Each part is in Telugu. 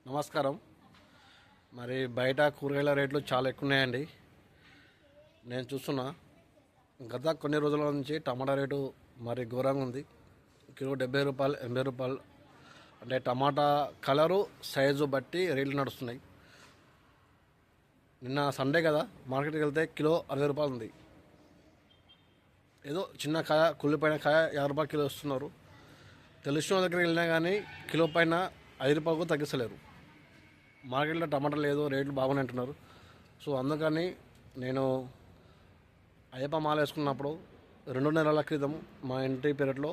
నమస్కారం. మరి బయట కూరగాయల రేట్లు చాలా ఎక్కువ ఉన్నాయండి. నేను చూస్తున్నా గత కొన్ని రోజుల నుంచి టమాటా రేటు మరి ఘోరంగా ఉంది. కిలో 70 రూపాయలు, 80 రూపాయలు. అంటే టమాటా కలరు సైజు బట్టి రేట్లు నడుస్తున్నాయి. నిన్న సండే కదా, మార్కెట్కి వెళ్తే కిలో 60 రూపాయలు ఉంది. ఏదో చిన్న కాయ, కుళ్ళిపోయిన కాయ 50 రూపాయలు కిలో ఇస్తున్నారు. తెలిసిన వాళ్ళ దగ్గరికి వెళ్ళినా కానీ కిలో పైన 5 రూపాయలకు తగ్గిస్తలేరు. మార్కెట్లో టమాటాలు లేదు, రేట్లు బాగున్నాయి అంటున్నారు. సో అందుకని నేను అయ్యప్ప మాల వేసుకున్నప్పుడు 2 నెలల క్రితం మా ఇంటి పెరట్లో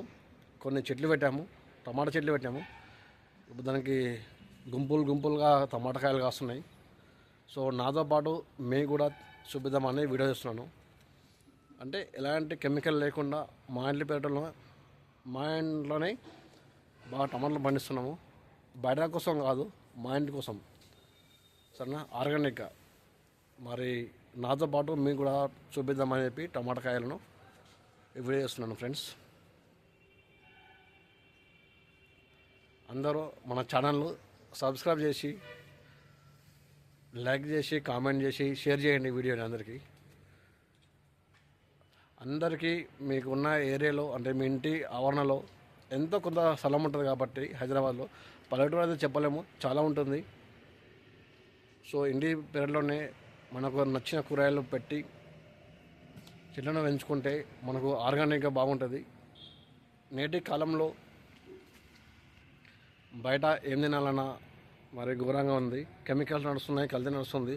కొన్ని చెట్లు పెట్టాము, టమాటా చెట్లు పెట్టాము. ఇప్పుడు దానికి గుంపులుగా టమాటా కాయలు కాస్తున్నాయి. సో నాతో పాటు మేము కూడా చూపిద్దామని వీడియో చేస్తున్నాను. అంటే ఎలాంటి కెమికల్ లేకుండా మా ఇంటి పెరట్లో మా ఇంట్లోనే బాగా టమాటాలు పండిస్తున్నాము. బయట కోసం కాదు, మా ఇంటి కోసం. సరేనా, ఆర్గానిక్గా. మరి నాతో పాటు మీకు కూడా చూపిద్దామని చెప్పి టమాటా కాయలను వీడియో చేస్తున్నాను ఫ్రెండ్స్. అందరూ మన ఛానల్ను సబ్స్క్రైబ్ చేసి, లైక్ చేసి, కామెంట్ చేసి, షేర్ చేయండి వీడియోని అందరికీ మీకున్న ఏరియాలో, అంటే మీ ఇంటి ఆవరణలో ఎంతో కొంత స్థలం ఉంటుంది కాబట్టి హైదరాబాద్లో. పల్లెటూరు అయితే చెప్పలేము, చాలా ఉంటుంది. సో ఇంటి పెరట్లోనే మనకు నచ్చిన కూరగాయలు పెట్టి చెట్లను పెంచుకుంటే మనకు ఆర్గానిక్గా బాగుంటుంది. నేటి కాలంలో బయట ఏం తినాలన్నా మరి ఘోరంగా ఉంది. కెమికల్స్ నడుస్తున్నాయి, కల్తీ నడుస్తుంది.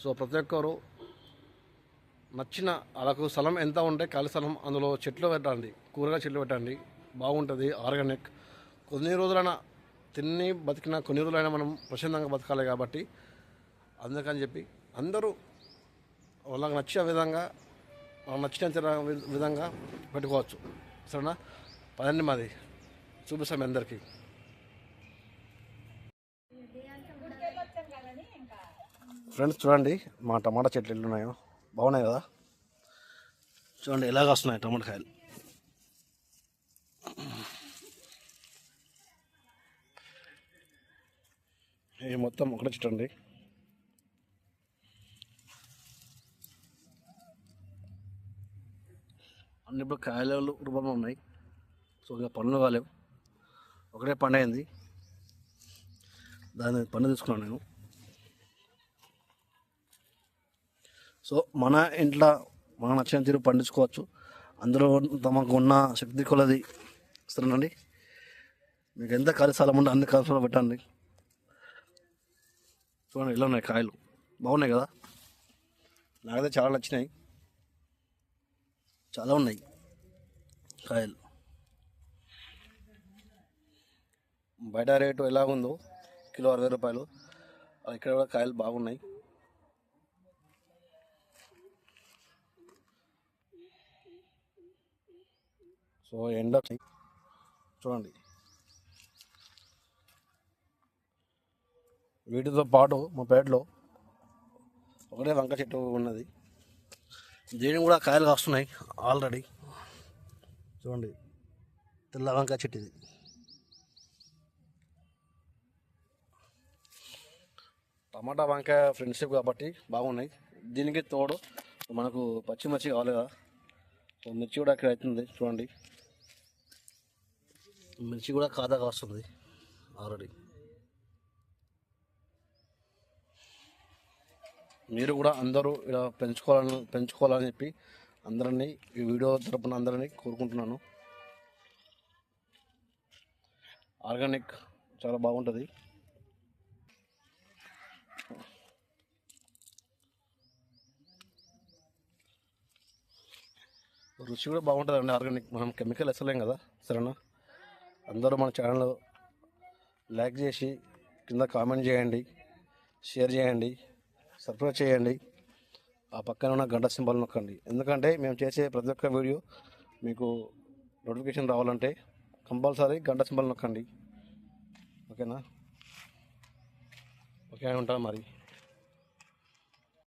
సో ప్రతి ఒక్కరు నచ్చిన వాళ్ళకు స్థలం ఎంత ఉంటే ఖాళీ స్థలం అందులో చెట్లు పెట్టండి, కూరగాయ చెట్లు పెట్టండి, బాగుంటుంది ఆర్గానిక్. కొన్ని రోజులైనా తిని బతికిన, కొన్ని రోజులైనా మనం ప్రశాంతంగా బతకాలి కాబట్టి అందుకని చెప్పి అందరూ వాళ్ళకి నచ్చిన విధంగా, వాళ్ళకి నచ్చిన విధంగా పెట్టుకోవచ్చు. సరేనా, పదండి మాది చూపిస్తాం అందరికీ. ఫ్రెండ్స్ చూడండి మా టమాటా చెట్లు ఎట్లు ఉన్నాయో, బాగున్నాయి కదా. చూడండి ఎలాగ వస్తున్నాయి టమాటా కాయలు. ఇది మొత్తం ఒకటే చెట్టు అండి. అన్ని ఇప్పుడు కాయల రూపంలో ఉన్నాయి. సో ఇంకా పండ్లు కాలేవు, ఒకటే పండు అయింది. దాన్ని పండు తీసుకున్నాను నేను. సో మన ఇంట్లో మన నచ్చిన తీరు పండించుకోవచ్చు. అందులో తమకు ఉన్న శక్తి కొలది ఇస్తానండి. మీకు ఎంత ఖాళీ స్థలం ఉంటే అన్ని ఖాళీ స్థలం పెట్టండి. చూడండి ఇలా ఉన్నాయి కాయలు, బాగున్నాయి కదా. నాకైతే చాలా నచ్చినాయి, చాలా ఉన్నాయి కాయలు. బయట రేటు ఎలా ఉందో కిలో 60 రూపాయలు, ఇక్కడ కూడా కాయలు బాగున్నాయి. సో ఎండ చూడండి. వీటితో పాటు మా పేటలో ఒకటే వంకాయ చెట్టు ఉన్నది. దీనికి కూడా కాయలు కాస్తున్నాయి ఆల్రెడీ. చూడండి తెల్ల వంకాయ చెట్టు ఇది. టమాటా వంకాయ ఫ్రెండ్షిప్ కాబట్టి బాగున్నాయి. దీనికి తోడు మనకు పచ్చిమిర్చి కావాలి కదా. సో మిర్చి కూడా ఇక్కడ అవుతుంది చూడండి. మిర్చి కూడా కాదా కాస్తుంది ఆల్రెడీ. మీరు కూడా అందరూ ఇలా పెంచుకోవాలని చెప్పి అందరినీ ఈ వీడియో తరపున అందరినీ కోరుకుంటున్నాను. ఆర్గానిక్ చాలా బాగుంటుంది. రుచి కూడా బాగుంటుంది అండి ఆర్గానిక్. మనం కెమికల్ వేస్తలేం కదా. సరేనా, అందరూ మన ఛానల్ లైక్ చేసి, కింద కామెంట్ చేయండి, షేర్ చేయండి, సబ్స్క్రైబ్ చేయండి. ఆ పక్కన ఉన్న గంట సింబల్ నొక్కండి. ఎందుకంటే మేము చేసే ప్రతి ఒక్క వీడియో మీకు నోటిఫికేషన్ రావాలంటే కంపల్సరీ గంట సింబల్ నొక్కండి. ఓకేనా, ఓకే ఉంటాను మరి.